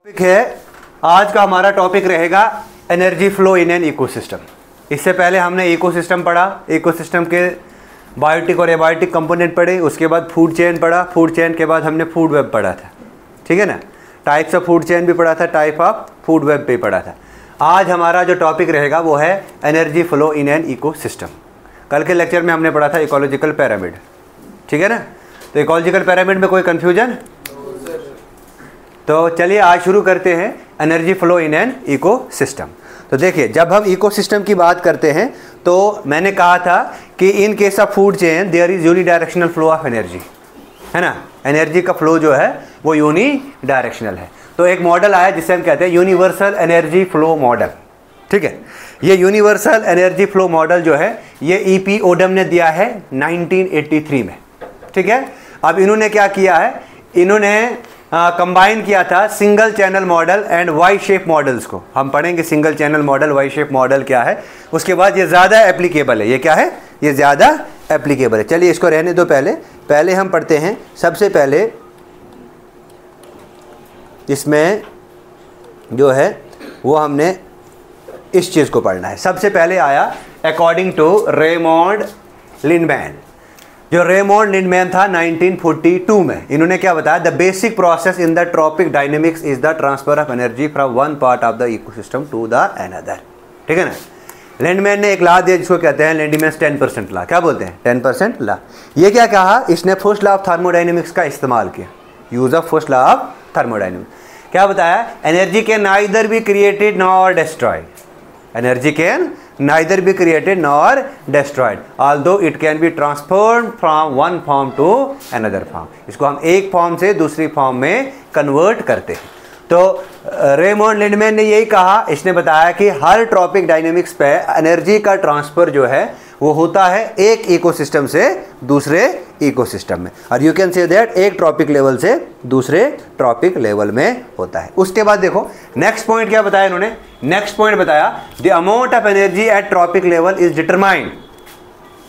Topic है आज का हमारा टॉपिक रहेगा energy flow in an ecosystem. इससे पहले हमने इकोसिस्टम पढ़ा, इकोसिस्टम के बायोटिक और एबायोटिक कंपोनेंट पढ़े, उसके बाद फूड चेन पढ़ा, फूड चेन के बाद हमने फूड वेब पढ़ा था, ठीक है ना। टाइप्स ऑफ फूड चेन भी पढ़ा था, टाइप ऑफ फूड वेब भी पढ़ा था। आज हमारा जो टॉपिक रहेगा वो है energy flow in an ecosystem. कल के लेक्चर में हमने पढ़ा था इकोलॉजिकल पिरामिड, ठीक है ना। तो इकोलॉजिकल पिरामिड में कोई कन्फ्यूजन? तो चलिए आज शुरू करते हैं energy flow in an ecosystem. तो देखिए, जब हम इकोसिस्टम की बात करते हैं तो मैंने कहा था कि in case of food chain there is unidirectional flow of energy, है ना। एनर्जी का फ्लो जो है वो यूनी डायरेक्शनल है। तो एक मॉडल आया जिसे हम कहते हैं यूनिवर्सल एनर्जी फ्लो मॉडल, ठीक है। ये यूनिवर्सल एनर्जी फ्लो मॉडल जो है ये ईपी ओडम ने दिया है 1983 में, ठीक है। अब इन्होंने क्या किया है, इन्होंने कंबाइन किया था single channel model and Y shape models को। हम पढ़ेंगे single channel model, Y shape model क्या है, उसके बाद ये ज़्यादा एप्लीकेबल है। ये क्या है? ये ज़्यादा एप्लीकेबल है। चलिए इसको रहने दो, पहले हम पढ़ते हैं। सबसे पहले इसमें जो है वो हमने इस चीज़ को पढ़ना है। सबसे पहले आया अकॉर्डिंग टू रेमोंड लिंडमैन। जो रेमोंड लिंडमैन था 1942 में, इन्होंने क्या बताया, the basic process in the trophic dynamics is the transfer of energy from one part of the ecosystem to the another, ठीक है ना। लिंडमैन ने एक लॉ दिया जिसको कहते हैं लिंडमैन्स 10% लॉ। क्या बोलते हैं? 10% लॉ। ये क्या कहा, इसने फर्स्ट लॉ ऑफ थर्मोडायनेमिक्स का इस्तेमाल किया, use of first law of thermodynamics. क्या बताया, energy can neither be created nor destroyed, energy can neither be created nor destroyed although it can be transferred from one form to another form। इसको हम एक form से दूसरी form में convert करते हैं। तो रेमोंड लिंडमैन ने यही कहा, इसने बताया कि हर ट्रॉपिक डायनेमिक्स पे एनर्जी का ट्रांसफर जो है वो होता है एक इकोसिस्टम से दूसरे इकोसिस्टम में, और यू कैन से दैट एक ट्रॉपिक लेवल से दूसरे ट्रॉपिक लेवल में होता है। उसके बाद देखो नेक्स्ट पॉइंट क्या बताया इन्होंने। नेक्स्ट पॉइंट बताया the amount of energy at trophic level is determined,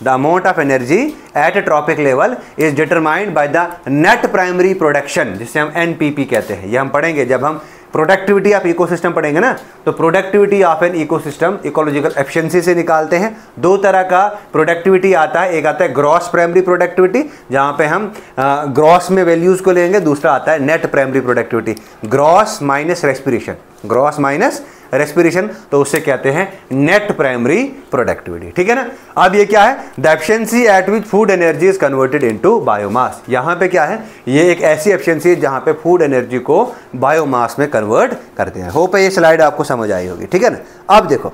the amount of energy at trophic level is determined by the net primary production, जिसे हम एनपीपी कहते हैं। ये हम पढ़ेंगे जब हम प्रोडक्टिविटी ऑफ इकोसिस्टम पढ़ेंगे ना। तो productivity of an ecosystem ecological efficiency से निकालते हैं। दो तरह का प्रोडक्टिविटी आता है, एक आता है ग्रॉस प्राइमरी प्रोडक्टिविटी जहाँ पे हम ग्रॉस में वैल्यूज़ को लेंगे, दूसरा आता है net primary productivity, gross minus respiration, gross minus respiration, तो उससे कहते हैं नेट प्राइमरी प्रोडक्टिविटी, ठीक है ना। अब ये क्या है, the efficiency at which food energy is converted into biomass. यहाँ पे क्या है, ये एक ऐसी एफिशिएंसी है जहाँ पे फूड एनर्जी को बायोमास में कन्वर्ट करते हैं। होप ये स्लाइड आपको समझ आई होगी, ठीक है ना। अब देखो,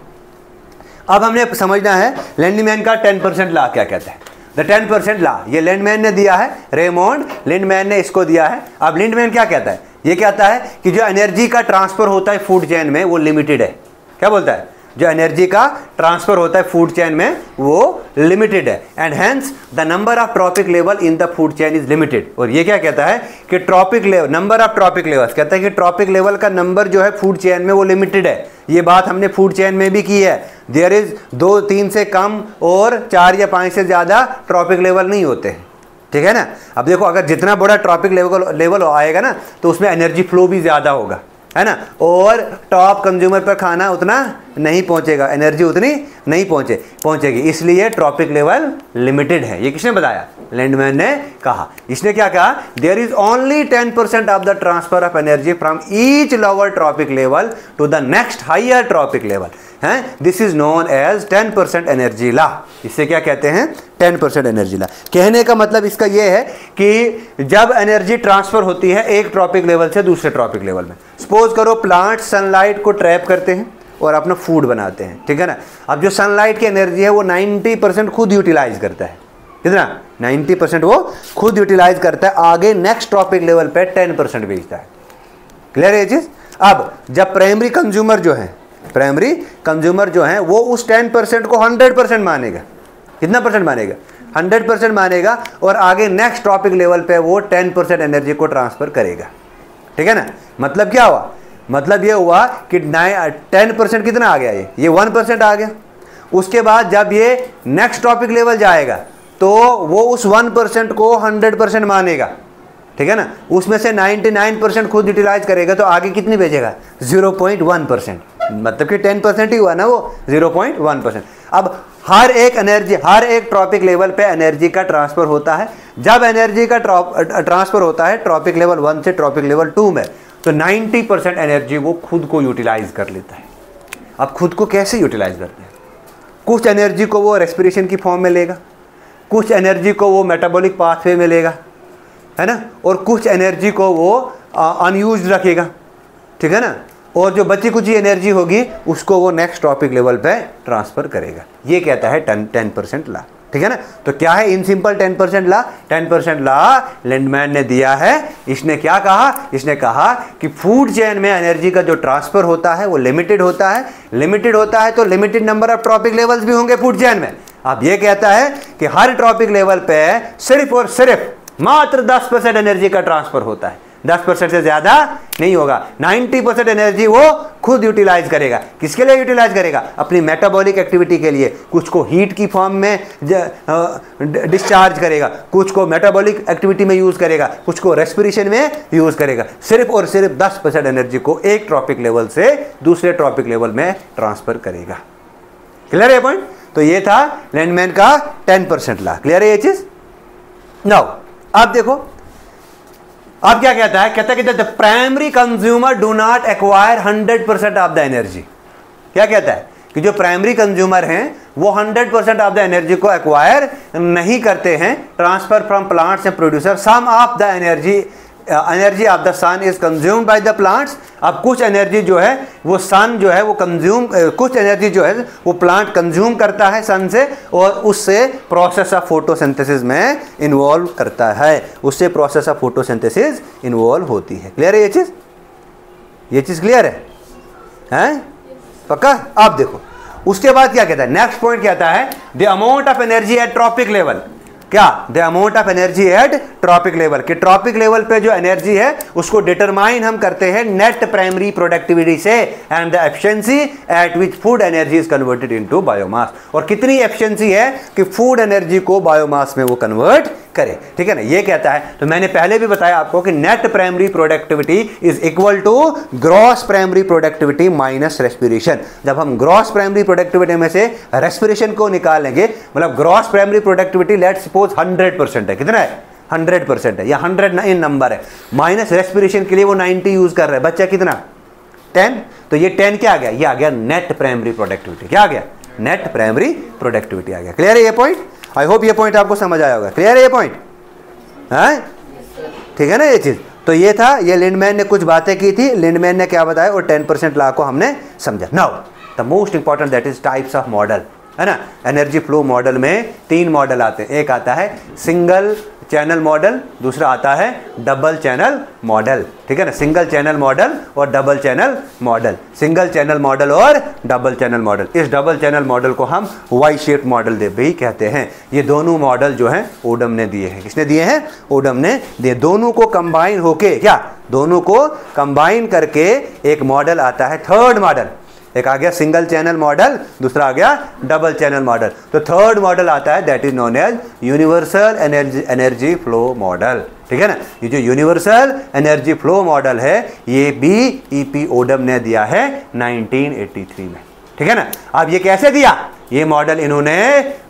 अब हमने समझना है लिंडमैन का 10% लॉ क्या कहता है। द 10% लॉ ये लिंडमैन ने दिया है, रेमोंड लिंडमैन ने इसको दिया है। अब लिंडमैन क्या कहता है, ये कहता है कि जो एनर्जी का ट्रांसफर होता है फूड चेन में वो लिमिटेड है। क्या बोलता है, जो एनर्जी का ट्रांसफर होता है फूड चेन में वो लिमिटेड है, and hence the number of trophic level in the food chain is limited. और ये क्या कहता है कि trophic level, number of trophic levels, कहता है कि ट्रॉपिक लेवल का नंबर जो है फूड चेन में वो लिमिटेड है। ये बात हमने फूड चेन में भी की है, देयर इज 2, 3 से कम और 4 या 5 से ज़्यादा ट्रॉपिक लेवल नहीं होते हैं, ठीक है ना। अब देखो, अगर जितना बड़ा ट्रॉपिक लेवल आएगा ना तो उसमें एनर्जी फ्लो भी ज़्यादा होगा, है ना, और टॉप कंज्यूमर पर खाना उतना नहीं पहुंचेगा, एनर्जी उतनी नहीं पहुंचेगी, इसलिए ट्रॉपिक लेवल लिमिटेड है। ये किसने बताया? लिंडमैन ने कहा। इसने क्या कहा, there is only 10% of the transfer of energy from each lower trophic level to the next higher trophic level, हैं, this is known as 10% energy law. इसे क्या कहते हैं? 10% एनर्जी लॉ। कहने का मतलब इसका यह है कि जब एनर्जी ट्रांसफर होती है एक ट्रॉपिक लेवल से दूसरे ट्रॉपिक लेवल में, सपोज करो प्लांट सनलाइट को ट्रैप करते हैं और अपना फूड बनाते हैं, ठीक है ना। अब जो सनलाइट की एनर्जी है वो 90% खुद यूटिलाइज करता है, कितना? 90% वो खुद यूटिलाइज करता है, आगे नेक्स्ट ट्रॉपिक लेवल पे 10% भेजता है। क्लियर है ये चीज? अब जब प्राइमरी कंज्यूमर जो है वो उस 10% को 100% मानेगा। कितना परसेंट मानेगा? 100% मानेगा, और आगे नेक्स्ट ट्रॉपिक लेवल पे वो 10% एनर्जी को ट्रांसफर करेगा, ठीक है ना। मतलब क्या हुआ? मतलब ये हुआ कि 10% कितना आ गया, ये 1% आ गया। उसके बाद जब ये नेक्स्ट टॉपिक लेवल जाएगा तो वो उस 1% को 100% मानेगा, ठीक है ना, उसमें से 99% खुद यूटिलाइज करेगा तो आगे कितनी भेजेगा? 0.1%, मतलब कि 10% ही हुआ ना वो, 0.1%। अब हर एक एनर्जी, हर एक ट्रॉपिक लेवल पे एनर्जी का ट्रांसफर होता है। जब एनर्जी का ट्रांसफर होता है ट्रॉपिक लेवल 1 से ट्रॉपिक लेवल 2 में, तो 90% एनर्जी वो खुद को यूटिलाइज कर लेता है। अब खुद को कैसे यूटिलाइज करते हैं? कुछ एनर्जी को वो रेस्पिरेशन की फॉर्म में लेगा, कुछ एनर्जी को वो मेटाबॉलिक पाथवे में लेगा, है ना, और कुछ एनर्जी को वो अनयूज्ड रखेगा, ठीक है ना, और जो बची कुछ एनर्जी होगी उसको वो नेक्स्ट टॉपिक लेवल पे ट्रांसफर करेगा। ये कहता है 10% ला, ठीक है ना। तो क्या है in simple 10% La? 10% La Lindeman ने दिया है। इसने क्या कहा? इसने कहा कि फूड चेन में एनर्जी का जो ट्रांसफर होता है वो लिमिटेड होता है। लिमिटेड होता है तो limited number of trophic levels भी होंगे फूड चेन में। अब ये कहता है कि हर ट्रॉपिक लेवल पे सिर्फ और सिर्फ मात्र 10% एनर्जी का ट्रांसफर होता है, 10% से ज्यादा नहीं होगा। 90% एनर्जी वो खुद यूटिलाइज करेगा। किसके लिए यूटिलाइज करेगा? अपनी मेटाबॉलिक एक्टिविटी के लिए। कुछ को हीट की फॉर्म में डिस्चार्ज करेगा, कुछ को मेटाबॉलिक एक्टिविटी में यूज करेगा, कुछ को रेस्पिरेशन में यूज करेगा। सिर्फ और सिर्फ 10% एनर्जी को एक ट्रॉपिक लेवल से दूसरे ट्रॉपिक लेवल में ट्रांसफर करेगा। क्लियर है पॉइंट? तो ये था लिंडमैन का 10% ला। क्लियर है ये चीज? नाउ अब देखो अब क्या कहता है? कहता है the primary consumer do not acquire 100% of the energy. क्या कहता है कि जो प्राइमरी कंज्यूमर हैं वो 100% ऑफ द एनर्जी को एक्वायर नहीं करते हैं। Transfer from plants and producer some of the energy of the sun is consumed by the plants. अब कुछ एनर्जी जो है वो सन जो है वो कंज्यूम, कुछ एनर्जी जो है वो प्लांट कंज्यूम करता है सन से, और उससे प्रोसेस ऑफ फोटोसिंथेसिस में इन्वॉल्व करता है, उससे प्रोसेस ऑफ फोटोसिंथेसिस इन्वॉल्व होती है। क्लियर है ये चीज? ये चीज क्लियर है? हैं? पक्का? आप देखो उसके बाद क्या कहता है, नेक्स्ट पॉइंट कहता है the amount of energy at trophic level. क्या? The amount of energy at trophic level. कि ट्रॉपिक लेवल पे जो एनर्जी है उसको डिटरमाइन हम करते हैं नेट प्राइमरी प्रोडक्टिविटी से, and the efficiency at which food energy is converted into biomass. और कितनी एफिशिएंसी है कि फूड एनर्जी को बायोमास में वो कन्वर्ट करे, ठीक है ना। ये कहता है, तो मैंने पहले भी बताया आपको कि net primary productivity is equal to gross primary productivity minus respiration. जब हम ग्रॉस प्राइमरी प्रोडक्टिविटी में से रेस्पिरेशन को निकालेंगे, मतलब gross primary productivity let's suppose 100% है। कितना है? 100% है, या 100 इन नंबर है, माइनस रेस्पिरेशन के लिए वो 90 यूज कर रहा है। बच्चा कितना? 10। तो ये 10 क्या आ गया? ये आ गया नेट प्राइमरी प्रोडक्टिविटी। क्या आ गया? नेट प्राइमरी प्रोडक्टिविटी आ गया। क्लियर है ये पॉइंट? आई होप ये पॉइंट आपको समझ आया होगा। क्लियर है ये पॉइंट? है ठीक है ना ये चीज। तो ये था, ये लिंडमैन ने कुछ बातें की थी, लिंडमैन ने क्या बताया, और 10% लॉ को हमने समझा। Now the most important that is types of model, है ना। एनर्जी फ्लो मॉडल में 3 मॉडल आते हैं। एक आता है सिंगल चैनल मॉडल, दूसरा आता है डबल चैनल मॉडल, ठीक है ना। सिंगल चैनल मॉडल और double channel model, single channel model और डबल चैनल मॉडल। इस डबल चैनल मॉडल को हम वाई शेप मॉडल भी कहते हैं। ये दोनों मॉडल जो हैं ओडम ने दिए हैं। किसने दिए हैं? ओडम ने दिए। दोनों को कंबाइन होके, क्या दोनों को कंबाइन करके एक मॉडल आता है, थर्ड मॉडल। एक आ गया सिंगल चैनल मॉडल, दूसरा आ गया डबल चैनल मॉडल। तो थर्ड मॉडल आता है that is known as universal energy flow model, ठीक है ना। ये जो यूनिवर्सल एनर्जी फ्लो मॉडल है ये भी ईपी ओडम ने दिया है 1983 में, ठीक है ना। अब ये कैसे दिया? ये मॉडल इन्होंने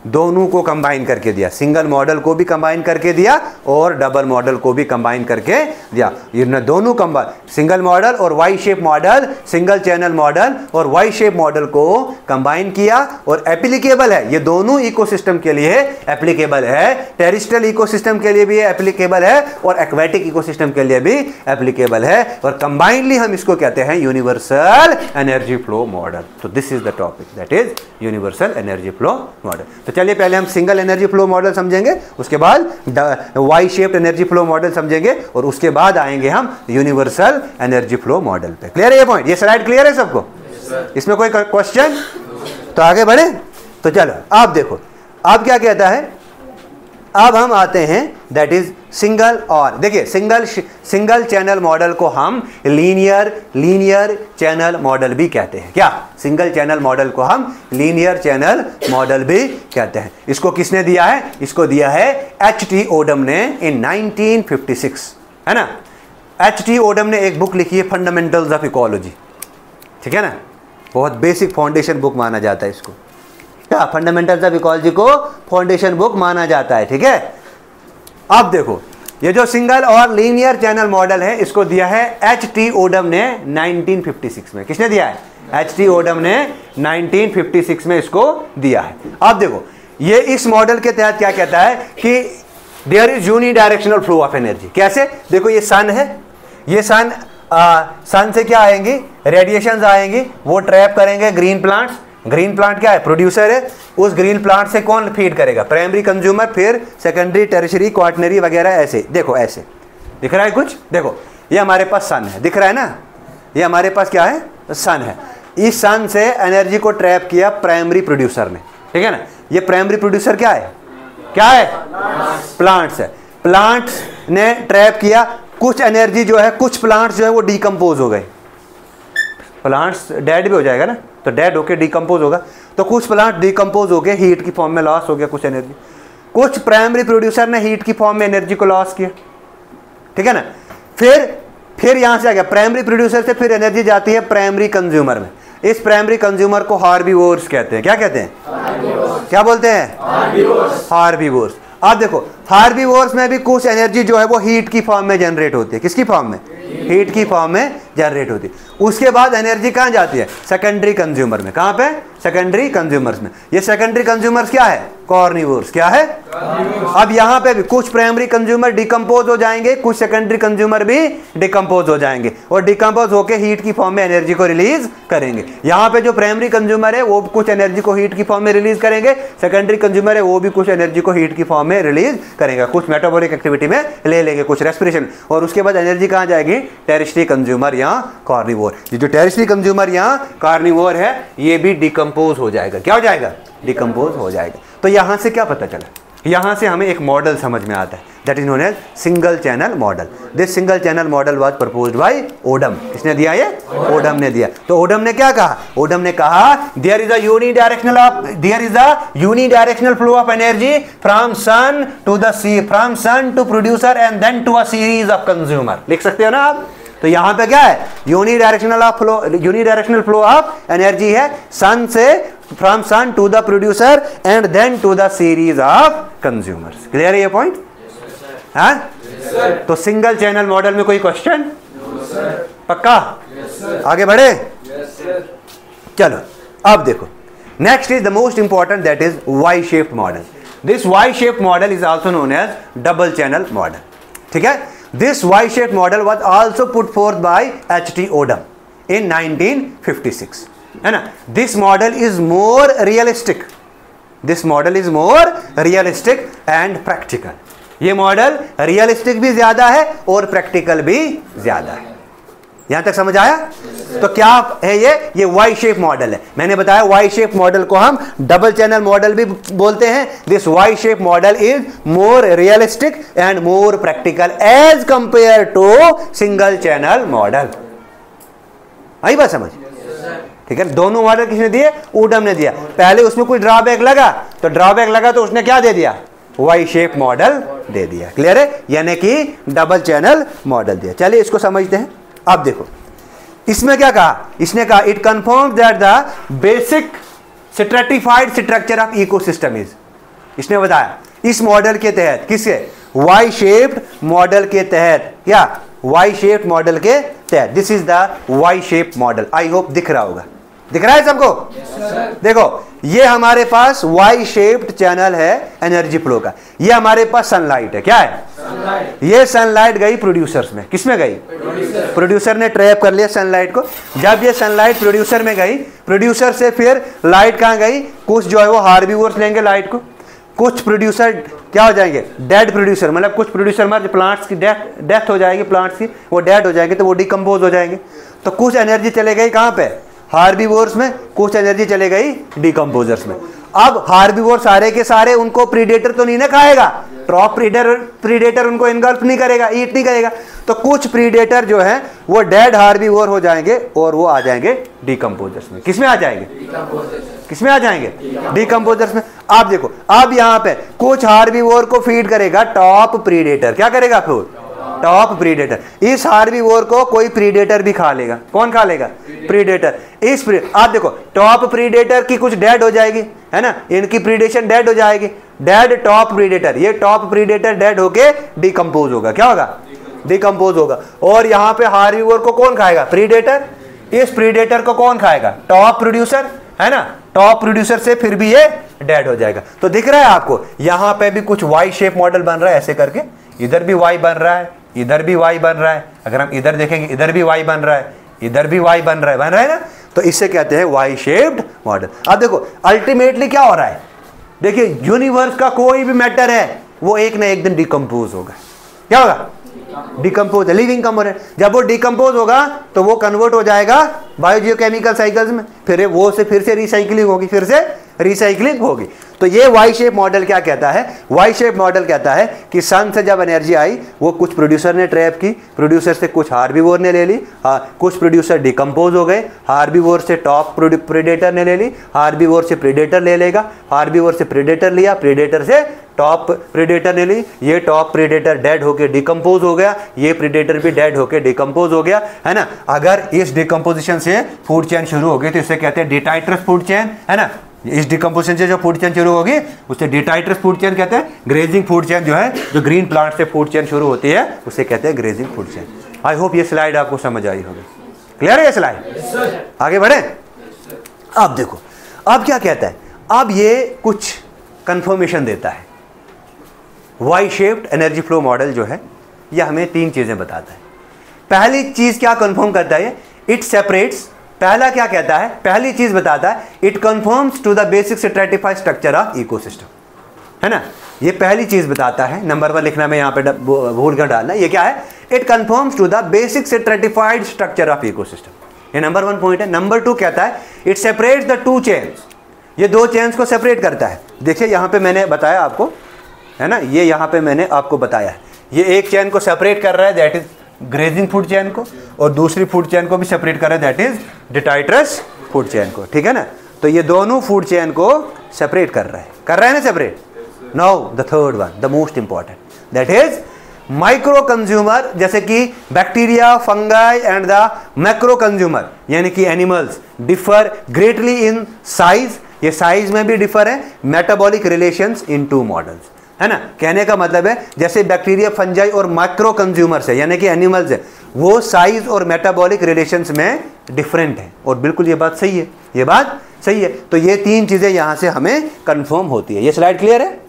दोनों को कंबाइन करके दिया, सिंगल मॉडल को भी कंबाइन करके दिया और डबल मॉडल को भी कंबाइन करके दिया। इन्होंने दोनों कंबाइन, सिंगल मॉडल और Y shape model, single channel model और वाई शेप मॉडल को कंबाइन किया, और एप्लीकेबल है, ये दोनों इकोसिस्टम के लिए एप्लीकेबल है। टेरेस्ट्रियल इकोसिस्टम के लिए भी एप्लीकेबल है और एक्वेटिक इकोसिस्टम के लिए भी एप्लीकेबल है, और कंबाइनली हम इसको कहते हैं यूनिवर्सल एनर्जी फ्लो मॉडल। तो this is the topic that is universal energy flow model. तो चलिए पहले हम सिंगल एनर्जी फ्लो मॉडल समझेंगे, उसके बाद Y shaped energy flow model समझेंगे, और उसके बाद आएंगे हम यूनिवर्सल एनर्जी फ्लो मॉडल पे। क्लियर है ये पॉइंट? ये स्लाइड क्लियर है सबको? इसमें कोई क्वेश्चन? तो आगे बढ़े। तो चलो आप देखो अब क्या कहता है। अब हम आते हैं दैट इज सिंगल, और देखिए सिंगल चैनल मॉडल को हम लीनियर चैनल मॉडल भी कहते हैं। क्या? सिंगल चैनल मॉडल को हम लीनियर चैनल मॉडल भी कहते हैं। इसको किसने दिया है? इसको दिया है H.T. ओडम ने इन 1956। है ना। H.T. ओडम ने एक बुक लिखी है फंडामेंटल्स ऑफ इकोलॉजी, ठीक है ना, बहुत बेसिक फाउंडेशन बुक माना जाता है इसको, क्या फंडामेंटल्स ऑफ इकोलॉजी को फाउंडेशन बुक माना जाता है, ठीक है। अब देखो ये जो सिंगल और लीनियर चैनल मॉडल है इसको दिया है H.T. ओडम ने 1956 में। किसने दिया है? H.T. ओडम ने 1956 में इसको दिया है। अब देखो ये इस मॉडल के तहत क्या कहता है कि there is unidirectional flow of energy. कैसे? देखो ये सन है, ये सन से क्या आएंगी? रेडिएशंस आएंगी, वो ट्रैप करेंगे ग्रीन प्लांट्स। ग्रीन प्लांट क्या है? प्रोड्यूसर है। उस ग्रीन प्लांट से कौन फीड करेगा? प्राइमरी कंज्यूमर, फिर सेकेंडरी, टर्शियरी, क्वार्टनरी वगैरह। ऐसे देखो, ऐसे दिख रहा है कुछ? देखो ये हमारे पास सन है, दिख रहा है ना, ये हमारे पास क्या है? सन है। इस सन से एनर्जी को ट्रैप किया प्राइमरी प्रोड्यूसर ने, ठीक है ना। ये प्राइमरी प्रोड्यूसर क्या है? क्या है? प्लांट्स है। प्लांट्स ने ट्रैप किया कुछ एनर्जी, जो है कुछ प्लांट्स जो है वो डिकम्पोज हो गए। प्लांट्स डेड भी हो जाएगा ना, तो डेड होके डिकम्पोज होगा, तो कुछ प्लांट डिकम्पोज हो गए, हीट की फॉर्म में लॉस हो गया कुछ एनर्जी। कुछ प्राइमरी प्रोड्यूसर ने हीट की फॉर्म में एनर्जी को लॉस किया, ठीक है ना। फिर यहां से आ गया प्राइमरी प्रोड्यूसर से, फिर एनर्जी जाती है प्राइमरी कंज्यूमर में। इस प्राइमरी कंज्यूमर को हार्बीवोर्स कहते हैं। क्या कहते हैं? क्या बोलते हैं? हार्बीवोर्स। आप देखो हार्बीवोर्स में भी कुछ एनर्जी जो है वो हीट की फॉर्म में जनरेट होती है। किसकी फॉर्म में? हीट की फॉर्म में जनरेट होती है। उसके बाद एनर्जी कहां जाती है? सेकेंडरी कंज्यूमर में। कहां पे? सेकेंडरी कंज्यूमर्स में। ये सेकेंडरी कंज्यूमर्स क्या है? कार्निवोर्स। क्या है? अब यहां पे भी कुछ प्राइमरी कंज्यूमर डिकम्पोज हो जाएंगे, कुछ सेकेंडरी कंज्यूमर भी डिकम्पोज हो जाएंगे, और डिकम्पोज होकर हीट की फॉर्म में एनर्जी को रिलीज करेंगे। यहां पे जो प्राइमरी कंज्यूमर है वो कुछ एनर्जी को हीट की फॉर्म में रिलीज करेंगे, सेकेंडरी कंज्यूमर है वो भी कुछ एनर्जी को हीट की फॉर्म में रिलीज करेगा, कुछ मेटाबॉलिक एक्टिविटी में ले लेंगे, कुछ रेस्पिरेशन, और उसके बाद एनर्जी कहां जाएगी? टेरिस्ट्री कंज्यूमर या कार्निवोर। ये जो टेरिस्ट्री कंज्यूमर या कार्निवोर है ये भी डिकम्पोज हो जाएगा। क्या हो जाएगा? डिकम्पोज हो जाएगा। तो यहां से क्या पता चला? यहां से हमें एक मॉडल समझ में आता है, that is known as single channel model. This single channel model was proposed by Odum. किसने दिया? ये ओडम ने दिया। तो ओडम ने क्या कहा? ओडम ने कहा there is a unidirectional flow of energy from sun to the sea, from sun to producer and then to a series of consumer. लिख सकते हो ना आप? तो यहां पे क्या है? यूनिडायरेक्शनल फ्लो ऑफ एनर्जी है सन से, from sun to the producer and then to the series of consumers. Clear है ये पॉइंट? हाँ, तो सिंगल चैनल मॉडल में कोई क्वेश्चन? पक्का? आगे बढ़े? चलो अब देखो, next is the most important, that is Y shaped model. This Y shaped model is also known as double channel model, ठीक है। This Y-shaped model was also put forth by H.T. Odum in 1956, है ना। This model is more realistic. This model is more realistic and practical. ये model realistic भी ज्यादा है और practical भी ज्यादा है। यहां तक समझ आया? तो क्या है ये वाई शेप मॉडल है। मैंने बताया वाई शेप मॉडल को हम डबल चैनल मॉडल भी बोलते हैं। This Y shape model is more realistic and more practical as compare to single channel model. आई बात समझ? ठीक है। दोनों मॉडल किसने दिए? ओडम ने दिया। पहले उसमें कोई ड्रॉबैक लगा, तो ड्रॉबैक लगा तो उसने क्या दे दिया? वाई शेप मॉडल दे दिया। क्लियर है? यानी कि डबल चैनल मॉडल दिया। चलिए इसको समझते हैं। अब देखो इसमें क्या कहा? इसने कहा it confirms that the basic stratified structure of ecosystem is. इसने बताया इस मॉडल के तहत, किसके? वाई शेप्ड मॉडल के तहत। क्या? वाई शेप्ड मॉडल के तहत। This is the Y shape model. I hope दिख रहा होगा। दिख रहा है सबको? देखो ये हमारे पास वाई शेप्ड चैनल है एनर्जी फ्लो का। ये हमारे पास सनलाइट है। क्या है? सनलाइट। ये सनलाइट गई प्रोड्यूसर्स में। किसमें गई? प्रोड्यूसर ने ट्रैप कर लिया सनलाइट को। जब ये सनलाइट प्रोड्यूसर में गई, प्रोड्यूसर से फिर लाइट कहां गई? कुछ जो है वो हार्बीवोर्स लेंगे लाइट को, कुछ प्रोड्यूसर क्या हो जाएंगे? डेड प्रोड्यूसर, मतलब कुछ प्रोड्यूसर मर, प्लांट्स की डेथ हो जाएगी, प्लांट्स की वो डेड हो जाएंगे, तो वो डिकम्पोज हो जाएंगे। तो कुछ एनर्जी चले गई कहां पे? हार्बीवोर्स में, कुछ एनर्जी चले गई डिकम्पोजर्स में। अब हार्बीवोर सारे के सारे, उनको प्रीडेटर तो नहीं ना खाएगा, टॉप प्रीडेटर उनको इनगल्फ नहीं करेगा, ईट नहीं करेगा, तो कुछ प्रीडेटर जो है वो डेड हार्बीवोर हो जाएंगे और वो आ जाएंगे डिकम्पोजर्स में। किसमें आ जाएंगे? किसमें आ जाएंगे? डिकम्पोजर्स में। आप देखो अब यहां पे कुछ हार्बीवोर को फीड करेगा टॉप प्रीडेटर। क्या करेगा? फिर टॉप प्रीडेटर। इस हार्बीवोर को कोई प्रीडेटर भी खा लेगा। कौन खा लेगा? प्रीडेटर। आप देखो टॉप प्रीडेटर की कुछ डेड हो जाएगी, है ना, इनकी प्रीडेशन डेड हो जाएगी, डेड टॉप प्रीडेटर, ये टॉप प्रीडेटर डेड होके डिकम्पोज होगा। क्या होगा? डिकम्पोज होगा। और यहां पे हार्बीवोर को कौन खाएगा? प्रीडेटर। इस प्रीडेटर को कौन खाएगा? टॉप प्रोड्यूसर, है ना, टॉप प्रोड्यूसर से फिर भी ये डेड हो जाएगा। तो दिख रहा है आपको यहां पे भी कुछ वाई शेप मॉडल बन रहा है ऐसे करके, इधर भी वाई बन रहा है, इधर भी वाई बन रहा है, अगर हम इधर देखेंगे इधर भी वाई बन रहा है, इधर भी वाई बन रहा है ना, तो इससे कहते हैं वाई शेप्ड मॉडल। अब देखो अल्टीमेटली क्या हो रहा है, देखिए यूनिवर्स का कोई भी मैटर है वो एक ना एक दिन डिकम्पोज होगा। क्या होगा? Decompose, living component. जब वो डिकम्पोज होगा तो वो कन्वर्ट हो जाएगा बायोजियोकेमिकल साइकिल्स में, फिर वो से फिर से रिसाइकलिंग होगी, फिर से रिसाइकलिंग होगी। तो ये वाई शेप मॉडल क्या कहता है? वाई शेप मॉडल कहता है कि सन से जब एनर्जी आई वो कुछ प्रोड्यूसर ने ट्रैप की, प्रोड्यूसर से कुछ हार्बीवोर ने ले ली, कुछ प्रोड्यूसर डिकम्पोज हो गए, हार्बीवोर से टॉप प्रेडेटर ने ले ली, हार्बीवोर से प्रेडेटर ले लेगा, हार्बीवोर से प्रेडेटर लिया, प्रेडेटर से टॉप प्रेडेटर ने ली, ये टॉप प्रेडेटर डेड होके डिकम्पोज हो गया, ये प्रेडेटर भी डेड होके डिकम्पोज हो गया, है ना। अगर इस डिकम्पोजिशन से फूड चेन शुरू हो गई तो इसे कहते हैं डिटाइट्रस फूड चेन, है ना। इस डिकम्पोजिशन से जो फूड चेन शुरू होगी उसे डिटाइट्रस फूड चेन कहते हैं। ग्रेजिंग फूड चेन जो है, जो ग्रीन प्लांट से फूड चेन शुरू होती है उसे कहते हैं grazing food chain. I hope ये स्लाइड आपको समझ आई होगी। क्लियर है ये स्लाइड? आगे बढ़े। अब देखो अब क्या कहता है, अब ये कुछ कंफर्मेशन देता है। Y shaped energy flow model जो है यह हमें तीन चीजें बताता है। पहली चीज क्या कंफर्म करता है? It separates. पहला क्या कहता है? पहली चीज बताता है it confirms to the basic stratified structure of ecosystem, है ना। ये पहली चीज बताता है। नंबर 1 लिखना में यहां पे भूल कर डालना। ये क्या है? It confirms to the basic stratified structure of ecosystem. ये नंबर 1 पॉइंट है। नंबर 2 कहता है it separates the two chains. ये दो चेन्स को सेपरेट करता है। देखिए यहां पे मैंने बताया आपको, है ना, ये यहां पे मैंने आपको बताया है, ये एक चेन को सेपरेट कर रहा है, that is grazing food chain को, और दूसरी फूड चेन को भी सेपरेट कर रहा है, दैट इज डिटाइट्रस फूड चेन को। ठीक है ना। तो ये दोनों फूड चेन को सेपरेट कर रहा है ना separate. Now the third one, the most important, that is micro consumer, जैसे कि bacteria, fungi and the macro consumer, यानी कि animals differ greatly in size. ये साइज में भी डिफर है। Metabolic relations in two models, है ना। कहने का मतलब है जैसे बैक्टीरिया, फंजाई और माइक्रो कंज्यूमर्स है, यानी कि एनिमल्स है, वो साइज और मेटाबॉलिक रिलेशंस में डिफरेंट है। और बिल्कुल ये बात सही है, ये बात सही है। तो ये तीन चीजें यहां से हमें कंफर्म होती है। ये स्लाइड क्लियर है?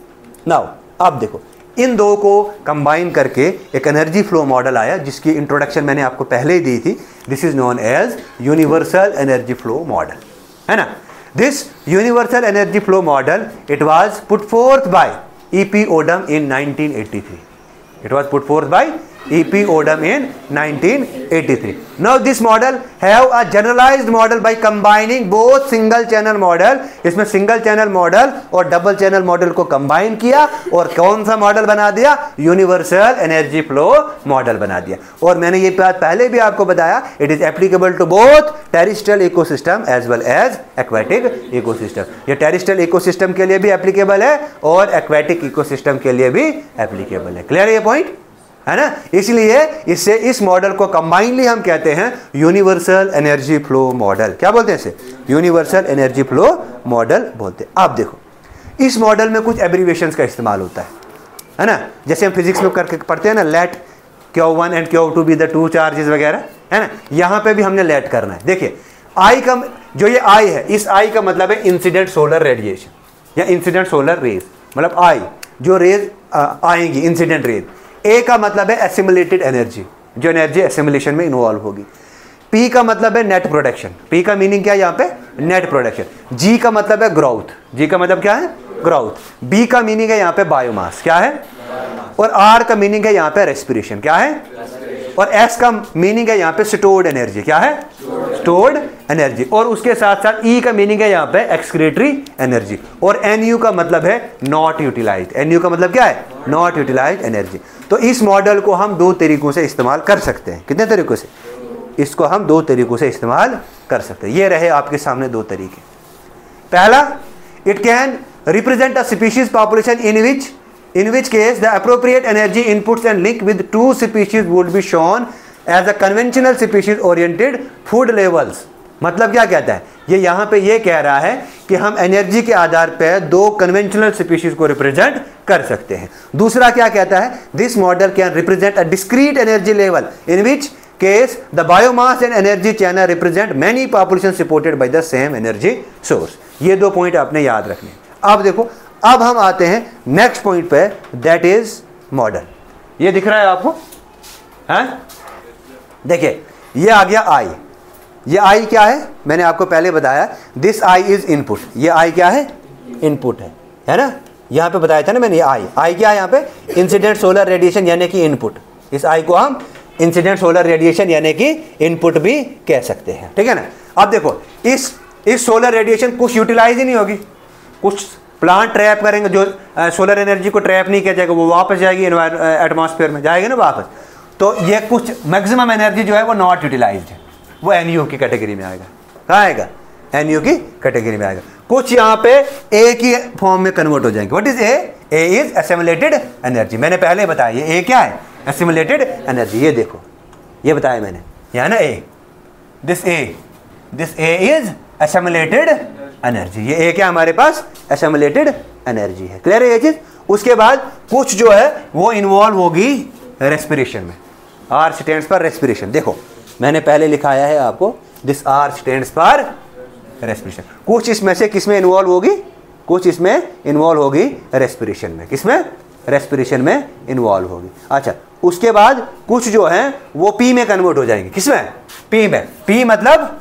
नाउ अब देखो इन दो को कंबाइन करके एक एनर्जी फ्लो मॉडल आया जिसकी इंट्रोडक्शन मैंने आपको पहले ही दी थी। This is known as universal energy flow model, है ना। This universal energy flow model it was put forth by E.P. Odum in 1983. It was put forth by E.P. Odum in 1983. Now this model have a generalized model by combining both single channel model. इसमें single channel model और double channel model को combine किया और कौन सा model बना दिया? Universal energy flow model बना दिया। और मैंने ये बात पहले भी आपको बताया, it is applicable to both terrestrial ecosystem as well as aquatic ecosystem. ये टेरेस्ट्रियल इकोसिस्टम के लिए भी एप्लीकेबल है और एक्वेटिक इकोसिस्टम के लिए भी एप्लीकेबल है। क्लियर है ये पॉइंट, है ना। इसलिए इससे इस मॉडल को कंबाइनली हम कहते हैं यूनिवर्सल एनर्जी फ्लो मॉडल। क्या बोलते हैं इसे? यूनिवर्सल एनर्जी फ्लो मॉडल बोलते हैं। आप देखो इस मॉडल में कुछ एब्रीविएशंस का इस्तेमाल होता है ना। जैसे हम फिजिक्स में करके पढ़ते हैं ना, let Q1 and Q2 be the two charges वगैरह, है ना। यहां पे भी हमने लेट करना है। देखिए आई का जो ये आई है, इस आई का मतलब है इंसिडेंट सोलर रेडिएशन या इंसिडेंट सोलर रेज, मतलब आई जो रेज आएंगी इंसिडेंट रेज। ए का मतलब है एसिमुलेटेड एनर्जी, जो एनर्जी एसिमुलेशन में इन्वॉल्व होगी। पी का मतलब है नेट प्रोडक्शन, पी का मीनिंग क्या है यहाँ पे? Net production. जी का मतलब है ग्रोथ, जी का मतलब क्या है? ग्रोथ। बी का मीनिंग है यहाँ पे बायोमास, क्या है? और आर का मीनिंग है यहाँ पे रेस्पिरेशन, क्या है? और एस का मीनिंग है यहाँ पे स्टोर्ड एनर्जी, क्या है? Stored energy. और उसके साथ साथ ई का मीनिंग है यहाँ पे एक्सक्रीटरी एनर्जी। और एनयू का मतलब है नॉट यूटिलाइज। एनयू का मतलब क्या है? Not utilize energy. तो इस मॉडल को हम दो तरीकों से इस्तेमाल कर सकते हैं। कितने तरीकों से? इसको हम दो तरीकों से इस्तेमाल कर सकते हैं। ये रहे आपके सामने दो तरीके। पहला, it can represent a species population in which in which case the appropriate energy inputs and link with two species would be shown as a conventional species oriented food levels। मतलब क्या कहता है ये, यहाँ पे ये कह रहा है कि हम एनर्जी के आधार पर दो कन्वेंशनल स्पीशीज को रिप्रेजेंट कर सकते हैं। दूसरा क्या कहता है, this model can represent a discrete energy level in which case the biomass and energy channel represent many population supported by the same energy source. ये दो पॉइंट आपने याद रखने। अब देखो, अब हम आते हैं नेक्स्ट पॉइंट पे, दैट इज मॉडल। ये दिख रहा है आपको, हैं? देखिए ये आ गया आई। ये आई क्या है, मैंने आपको पहले बताया, दिस आई इज इनपुट। ये आई क्या है, इनपुट है ना। यहाँ पे बताया था ना मैंने, ये आई क्या है यहाँ पे, इंसिडेंट सोलर रेडिएशन यानी कि इनपुट। इस आई को हम इंसिडेंट सोलर रेडिएशन यानी कि इनपुट भी कह सकते हैं, ठीक है ना। अब देखो इस सोलर रेडिएशन कुछ यूटिलाइज ही नहीं होगी, कुछ प्लांट ट्रैप करेंगे, जो सोलर एनर्जी को ट्रैप नहीं किया जाएगा वो वापस जाएगी एटमॉस्फेयर में, जाएगी ना वापस। तो ये कुछ मैक्सिमम एनर्जी जो है वो नॉट यूटिलाइज्ड है, वो एनयू की कैटेगरी में आएगा। कहाँ आएगा, एनयू की कैटेगरी में आएगा। कुछ यहाँ पे ए की फॉर्म में कन्वर्ट हो जाएंगे। What is A? A is assimilated energy. मैंने पहले बताया ये ए क्या है, एसिमुलेटेड एनर्जी। ये देखो ये बताया मैंने, यहाँ ना ए, this A is assimilated energy. ये ए क्या हमारे पास, एसिमुलेटेड एनर्जी है। क्लियर है ये चीज। उसके बाद कुछ जो है वो इन्वॉल्व होगी रेस्पिरेशन में। R stands for respiration. देखो मैंने पहले लिखाया है आपको, this R stands for respiration. कुछ इसमें से किसमें इन्वॉल्व होगी, कुछ इसमें इन्वॉल्व होगी रेस्पिरेशन में। किसमें, रेस्पिरेशन में इन्वॉल्व होगी। अच्छा, उसके बाद कुछ जो है वो पी में कन्वर्ट हो जाएंगे। किसमें, पी में। पी मतलब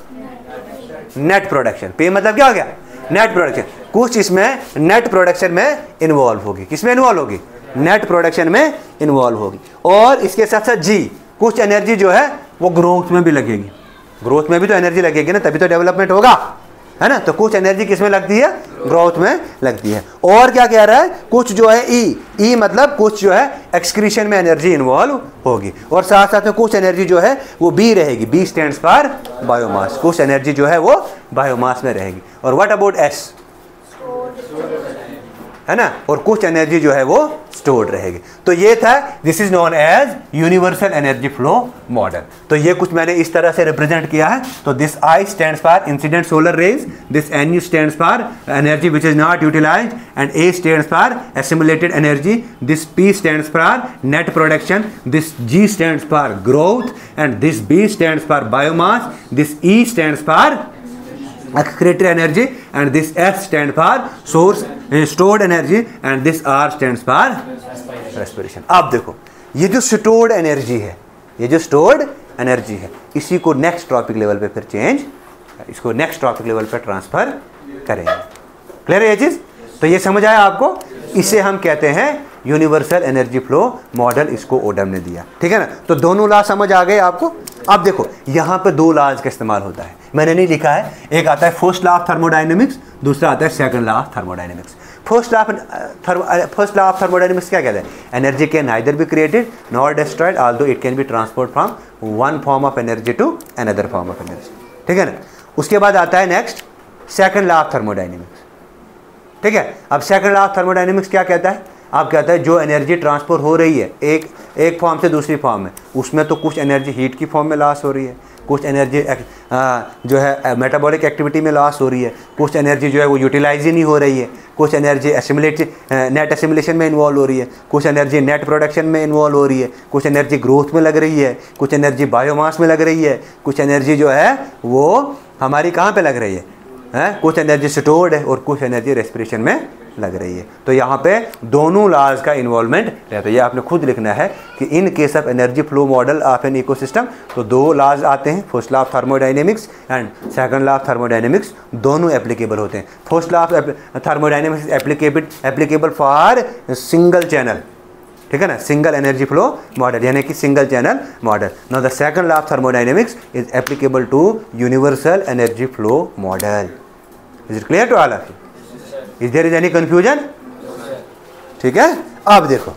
नेट प्रोडक्शन। पी मतलब क्या हो गया, नेट प्रोडक्शन। कुछ इसमें नेट प्रोडक्शन में इन्वॉल्व होगी। किसमें इन्वॉल्व होगी, नेट प्रोडक्शन में इन्वॉल्व होगी। और इसके साथ साथ जी, कुछ एनर्जी जो है वो ग्रोथ में भी लगेगी। ग्रोथ में भी तो एनर्जी लगेगी ना, तभी तो डेवलपमेंट होगा, है ना। तो कुछ एनर्जी किसमें लगती है, ग्रोथ में लगती है। और क्या कह रहा है, कुछ जो है ई मतलब कुछ जो है एक्सक्रीशन में एनर्जी इन्वॉल्व होगी। और साथ साथ में कुछ एनर्जी जो है वो बी रहेगी। B stands for biomass. कुछ एनर्जी जो है वो बायोमास में रहेगी। और व्हाट अबाउट एस, है ना। और कुछ एनर्जी जो है वो स्टोर्ड रहेगी। तो ये था, this is known as universal energy flow model. तो ये कुछ मैंने इस तरह से रिप्रेजेंट किया है। तो this I stands for incident solar rays, this N U stands for energy which is not utilised, and A stands for assimilated energy, this P stands for net production, this G stands for growth, and this B stands for biomass, this E stands for excreted energy, and this S stand for source stored energy, and this R stands for respiration। अब देखो ये जो stored energy है, ये जो stored energy है, इसी को नेक्स्ट टॉपिक लेवल पे फिर चेंज, इसको नेक्स्ट टॉपिक लेवल पे ट्रांसफर करेंगे। क्लियर है ये चीज। तो ये समझ आया आपको, इसे हम कहते हैं यूनिवर्सल एनर्जी फ्लो मॉडल। इसको ओडम ने दिया, ठीक है ना। तो दोनों लॉ समझ आ गए आपको। अब देखो यहाँ पे दो लॉज का इस्तेमाल होता है, मैंने नहीं लिखा है। एक आता है फर्स्ट लॉ ऑफ थर्मोडायनेमिक्स, दूसरा आता है second law of thermodynamics. First law of thermodynamics क्या कहता है, energy can neither be created nor destroyed although it can be transport from one form of energy to another form of energy, ठीक है ना। उसके बाद आता है next second law of thermodynamics, ठीक है। अब सेकंड लॉ ऑफ थर्मोडायनेमिक्स क्या कहता है, आप कहता है जो एनर्जी ट्रांसफर हो रही है एक फॉर्म से दूसरी फॉर्म में, उसमें तो कुछ एनर्जी हीट की फॉर्म में लॉस हो रही है, कुछ एनर्जी जो है मेटाबॉलिक एक्टिविटी में लॉस हो रही है, कुछ एनर्जी जो है वो यूटिलाइज ही नहीं हो रही है, कुछ एनर्जी नेट एसिमुलेशन में इन्वॉल्व हो रही है, कुछ एनर्जी नेट प्रोडक्शन में इन्वॉल्व हो रही है, कुछ एनर्जी ग्रोथ में लग रही है, कुछ एनर्जी बायोमास में लग रही है, कुछ एनर्जी जो है वो हमारी कहाँ पे लग रही है, कुछ एनर्जी स्टोर्ड है और कुछ एनर्जी रेस्पिरेशन में लग रही है। तो यहाँ पे दोनों लॉज का इन्वॉल्वमेंट रहता है। ये आपने खुद लिखना है कि in case of energy flow model of an ecosystem, तो दो लॉज आते हैं, first law of thermodynamics and second law of thermodynamics, दोनों एप्लीकेबल होते हैं। First law of thermodynamics applicable for single channel, ठीक है ना, सिंगल एनर्जी फ्लो मॉडल यानी कि single channel model. Now the second law of thermodynamics is applicable to universal energy flow model. Is it clear to all of you? Is there is any confusion? ठीक है। अब देखो,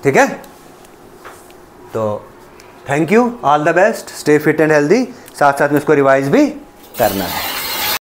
ठीक है, तो thank you, all the best, stay fit and healthy. साथ साथ में इसको रिवाइज भी करना है।